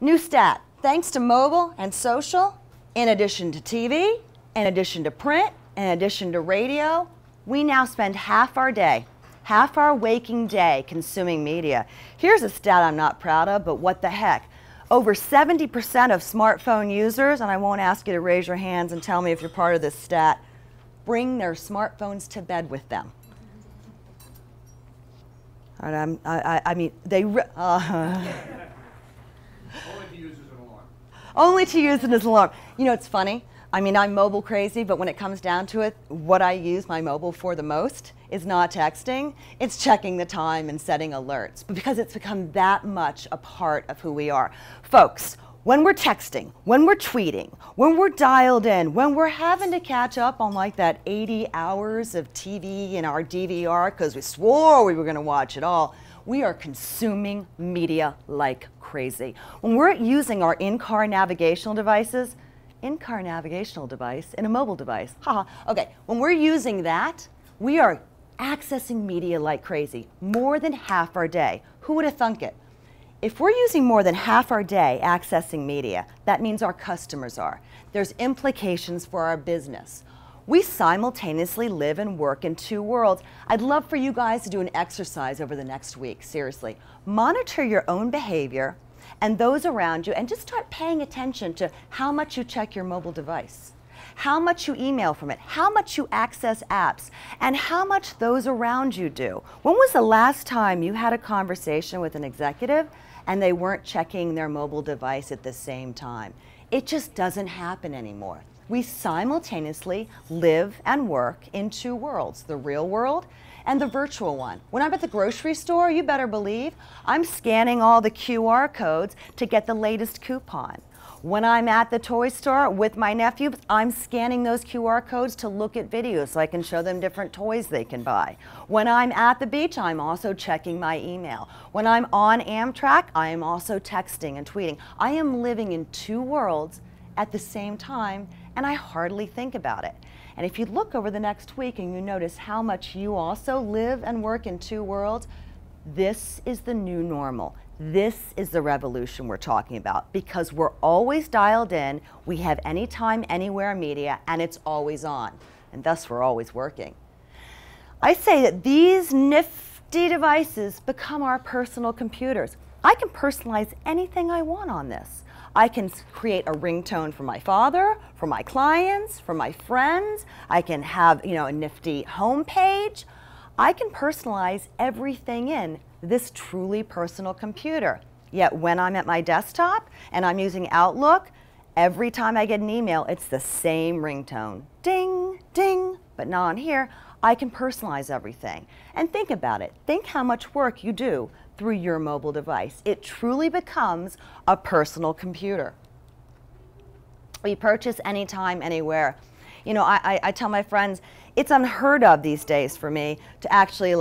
New stat, thanks to mobile and social, in addition to TV, in addition to print, in addition to radio, we now spend half our day, half our waking day consuming media. Here's a stat I'm not proud of, but what the heck. Over 70% of smartphone users, and I won't ask you to raise your hands and tell me if you're part of this stat, bring their smartphones to bed with them. I mean, they... Only to use as an alarm. Only to use it as an alarm. You know, it's funny. I mean, I'm mobile crazy, but when it comes down to it, what I use my mobile for the most is not texting. It's checking the time and setting alerts, because it's become that much a part of who we are. Folks, when we're texting, when we're tweeting, when we're dialed in, when we're having to catch up on like that 80 hours of TV in our DVR because we swore we were going to watch it all, we are consuming media like crazy. When we're using our in-car navigational devices, in-car navigational device in a mobile device, haha, okay, when we're using that, we are accessing media like crazy, more than half our day. Who would have thunk it? If we're using more than half our day accessing media, that means our customers are. There's implications for our business. We simultaneously live and work in two worlds. I'd love for you guys to do an exercise over the next week, seriously. Monitor your own behavior and those around you, and just start paying attention to how much you check your mobile device, how much you email from it, how much you access apps, and how much those around you do. When was the last time you had a conversation with an executive and they weren't checking their mobile device at the same time? It just doesn't happen anymore. We simultaneously live and work in two worlds, the real world and the virtual one. When I'm at the grocery store, you better believe I'm scanning all the QR codes to get the latest coupon. When I'm at the toy store with my nephew, I'm scanning those QR codes to look at videos so I can show them different toys they can buy. When I'm at the beach, I'm also checking my email. When I'm on Amtrak, I am also texting and tweeting. I am living in two worlds at the same time, and I hardly think about it. And if you look over the next week and you notice how much you also live and work in two worlds, this is the new normal. This is the revolution we're talking about, because we're always dialed in, we have anytime, anywhere media, and it's always on, and thus we're always working. I say that these nifty devices become our personal computers. I can personalize anything I want on this. I can create a ringtone for my father, for my clients, for my friends. I can have, a nifty home page. I can personalize everything in this truly personal computer. Yet when I'm at my desktop and I'm using Outlook, every time I get an email, it's the same ringtone. Ding, ding, but not on here. I can personalize everything. And think about it. Think how much work you do through your mobile device. It truly becomes a personal computer. We purchase anytime, anywhere. I tell my friends, it's unheard of these days for me to actually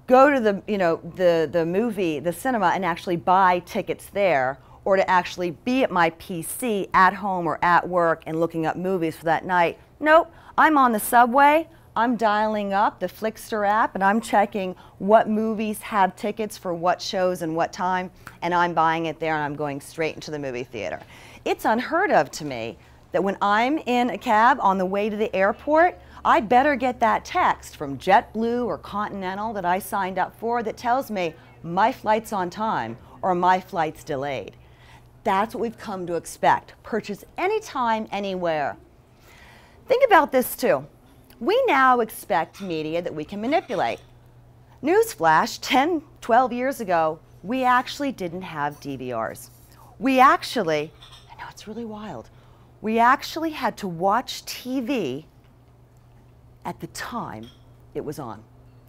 go to the movie, the cinema, and actually buy tickets there, or to actually be at my PC at home or at work and looking up movies for that night. Nope, I'm on the subway. I'm dialing up the Flickster app and I'm checking what movies have tickets for what shows and what time, and I'm buying it there and I'm going straight into the movie theater. It's unheard of to me that when I'm in a cab on the way to the airport, I better get that text from JetBlue or Continental that I signed up for that tells me my flight's on time or my flight's delayed. That's what we've come to expect. Purchase anytime, anywhere. Think about this too. We now expect media that we can manipulate. Newsflash, 10, 12 years ago, we actually didn't have DVRs. I know it's really wild, we actually had to watch TV at the time it was on.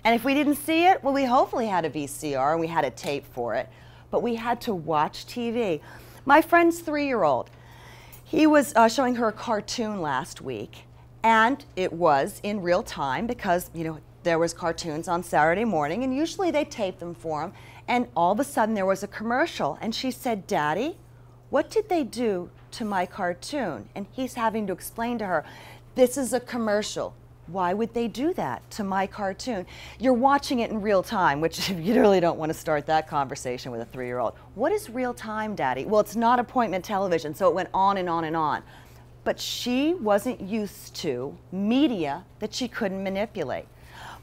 And if we didn't see it, well, we hopefully had a VCR and we had a tape for it, but we had to watch TV. My friend's 3-year-old, he was showing her a cartoon last week. And it was in real time because, there was cartoons on Saturday morning, and usually they tape them for him. And all of a sudden there was a commercial, and she said, "Daddy, what did they do to my cartoon?" And he's having to explain to her, "This is a commercial. Why would they do that to my cartoon? You're watching it in real time, which you really don't want to start that conversation with a 3-year-old. What is real time, Daddy? Well, it's not appointment television, so it went on and on and on. But she wasn't used to media that she couldn't manipulate.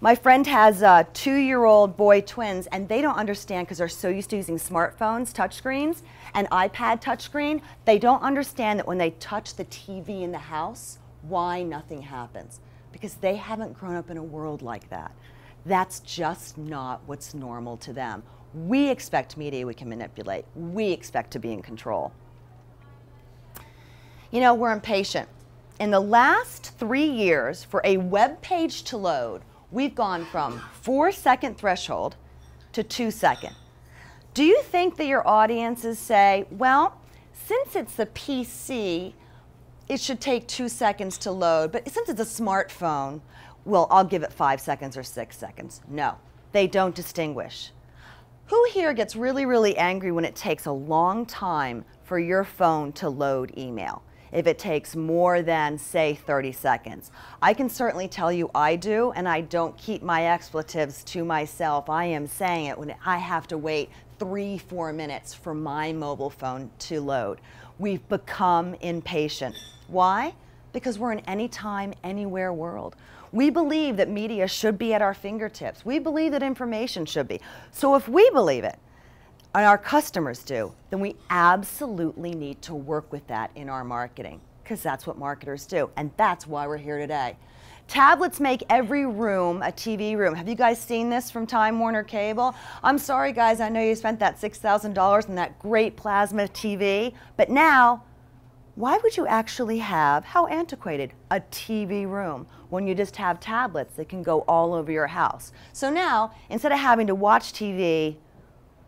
My friend has 2-year-old boy twins, and they don't understand because they're so used to using smartphones, touchscreens, and iPad touchscreen. They don't understand that when they touch the TV in the house, why nothing happens. Because they haven't grown up in a world like that. That's just not what's normal to them. We expect media we can manipulate. We expect to be in control. You know, we're impatient. In the last 3 years, for a web page to load, we've gone from 4-second threshold to 2-second. Do you think that your audiences say, well, since it's a PC, it should take 2 seconds to load, but since it's a smartphone, well, I'll give it 5 seconds or 6 seconds. No, they don't distinguish. Who here gets really, really angry when it takes a long time for your phone to load email? If it takes more than, say, 30 seconds. I can certainly tell you I do, and I don't keep my expletives to myself. I am saying it when I have to wait 3-4 minutes for my mobile phone to load. We've become impatient. Why? Because we're in anytime, anywhere world. We believe that media should be at our fingertips. We believe that information should be. So if we believe it, and our customers do, then we absolutely need to work with that in our marketing, because that's what marketers do, and that's why we're here today. Tablets make every room a TV room. Have you guys seen this from Time Warner Cable? I'm sorry guys, I know you spent that $6,000 on that great plasma TV, but now, why would you actually have, how antiquated, a TV room when you just have tablets that can go all over your house? So now, instead of having to watch TV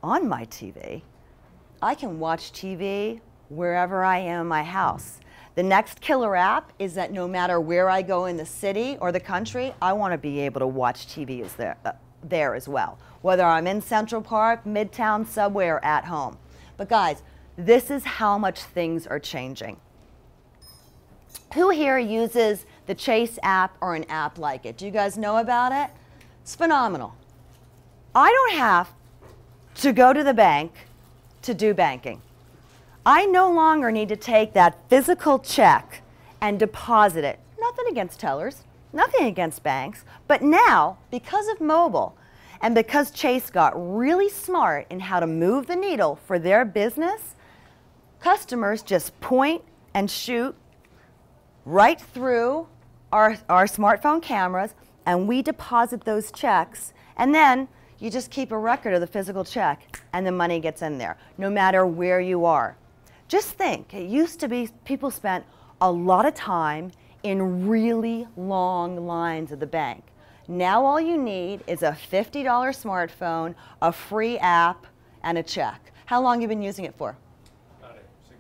on my TV, I can watch TV wherever I am in my house. The next killer app is that no matter where I go in the city or the country, I want to be able to watch TV there as well, whether I'm in Central Park, Midtown, Subway, or at home. But guys, this is how much things are changing. Who here uses the Chase app or an app like it? Do you guys know about it? It's phenomenal. I don't have to go to the bank to do banking. I no longer need to take that physical check and deposit it. Nothing against tellers, nothing against banks, but now, because of mobile, and because Chase got really smart in how to move the needle for their business, customers just point and shoot right through our smartphone cameras, and we deposit those checks, and then you just keep a record of the physical check, and the money gets in there, no matter where you are. Just think, it used to be people spent a lot of time in really long lines at the bank. Now all you need is a $50 smartphone, a free app, and a check. How long have you been using it for? About 6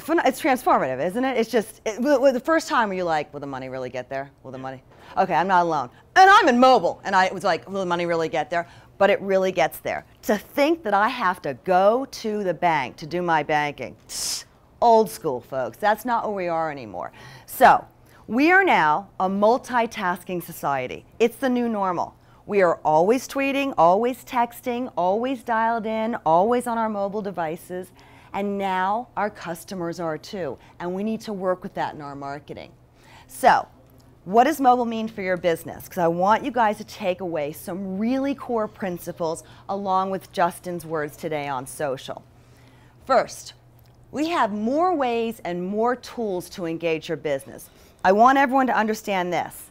months. It's transformative, isn't it? It's just, the first time were you like, will the money really get there? Will the money? Okay, I'm not alone. And I'm in mobile, and it was like, will the money really get there? But it really gets there. To think that I have to go to the bank to do my banking, old school, folks. That's not where we are anymore. So we are now a multitasking society. It's the new normal. We are always tweeting, always texting, always dialed in, always on our mobile devices, and now our customers are too, and we need to work with that in our marketing. So what does mobile mean for your business? Because I want you guys to take away some really core principles along with Justin's words today on social. First, we have more ways and more tools to engage your business. I want everyone to understand this.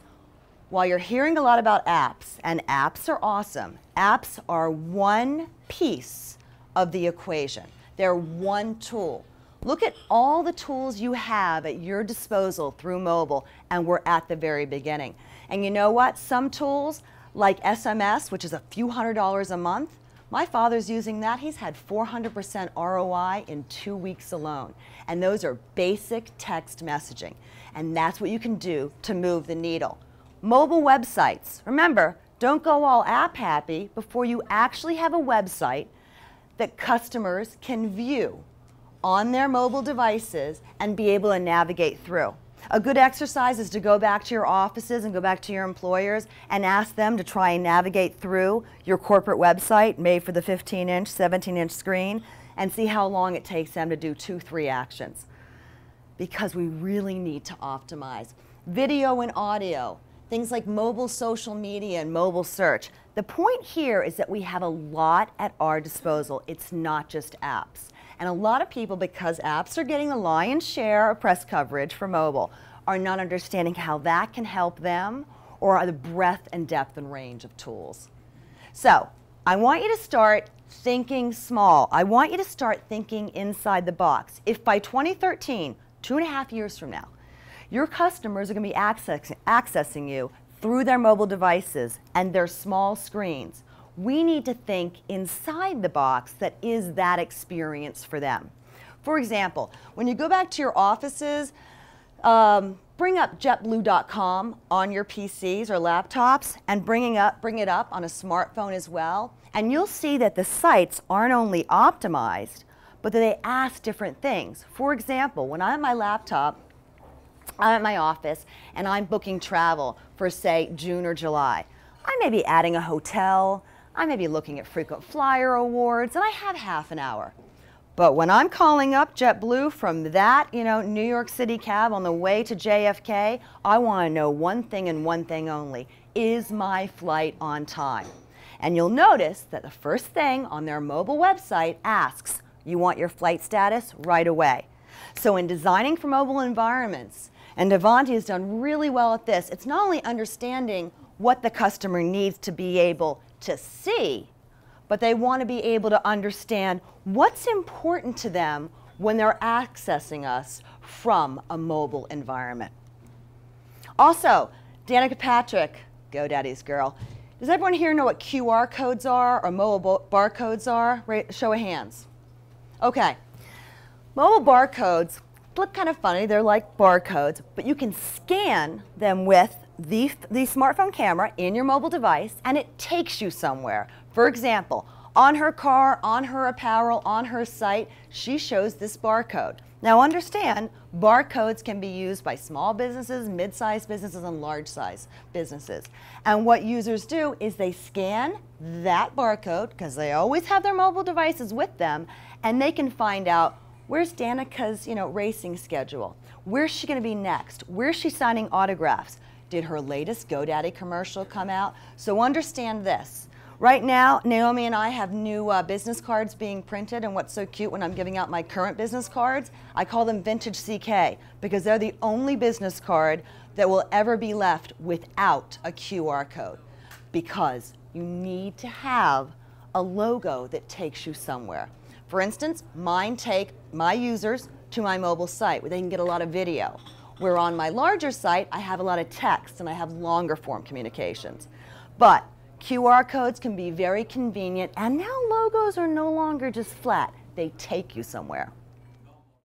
While you're hearing a lot about apps, and apps are awesome, apps are one piece of the equation. They're one tool. Look at all the tools you have at your disposal through mobile, and we're at the very beginning. And you know what? Some tools, like SMS, which is a few $100s a month, my father's using that. He's had 400% ROI in 2 weeks alone. And those are basic text messaging. And that's what you can do to move the needle. Mobile websites. Remember, don't go all app happy before you actually have a website that customers can view on their mobile devices and be able to navigate through. A good exercise is to go back to your offices and go back to your employers and ask them to try and navigate through your corporate website made for the 15-inch, 17-inch screen and see how long it takes them to do 2-3 actions. Because we really need to optimize. Video and audio, things like mobile social media and mobile search. The point here is that we have a lot at our disposal. It's not just apps. And a lot of people, because apps are getting the lion's share of press coverage for mobile, are not understanding how that can help them or the breadth and depth and range of tools. So I want you to start thinking small. I want you to start thinking inside the box. If by 2013, 2.5 years from now, your customers are going to be accessing you through their mobile devices and their small screens, we need to think inside the box that is that experience for them. For example, when you go back to your offices, bring up jetblue.com on your PCs or laptops and bring it up on a smartphone as well. And you'll see that the sites aren't only optimized, but that they ask different things. For example, when I'm at my laptop, I'm at my office and I'm booking travel for, say, June or July. I may be adding a hotel, I may be looking at frequent flyer awards, and I have half an hour. But when I'm calling up JetBlue from that, New York City cab on the way to JFK, I want to know one thing and one thing only. Is my flight on time? And you'll notice that the first thing on their mobile website asks, you want your flight status right away. So in designing for mobile environments, and Avanti has done really well at this, it's not only understanding what the customer needs to be able to see, but they want to be able to understand what's important to them when they're accessing us from a mobile environment. Also, Danica Patrick, GoDaddy's girl, does everyone here know what QR codes are or mobile barcodes are? Show of hands. Okay. Mobile barcodes look kind of funny. They're like barcodes, but you can scan them with the smartphone camera in your mobile device, and it takes you somewhere. For example, on her car, on her apparel, on her site, she shows this barcode. Now understand, barcodes can be used by small businesses, mid-sized businesses, and large-sized businesses. And what users do is they scan that barcode, because they always have their mobile devices with them, and they can find out where's Danica's racing schedule? Where's she going to be next? Where's she signing autographs? Did her latest GoDaddy commercial come out? So understand this. Right now, Naomi and I have new business cards being printed, and what's so cute when I'm giving out my current business cards, I call them Vintage CK, because they're the only business card that will ever be left without a QR code, because you need to have a logo that takes you somewhere. For instance, mine take my users to my mobile site where they can get a lot of video. Where on my larger site, I have a lot of text and I have longer form communications. But QR codes can be very convenient, and now logos are no longer just flat. They take you somewhere.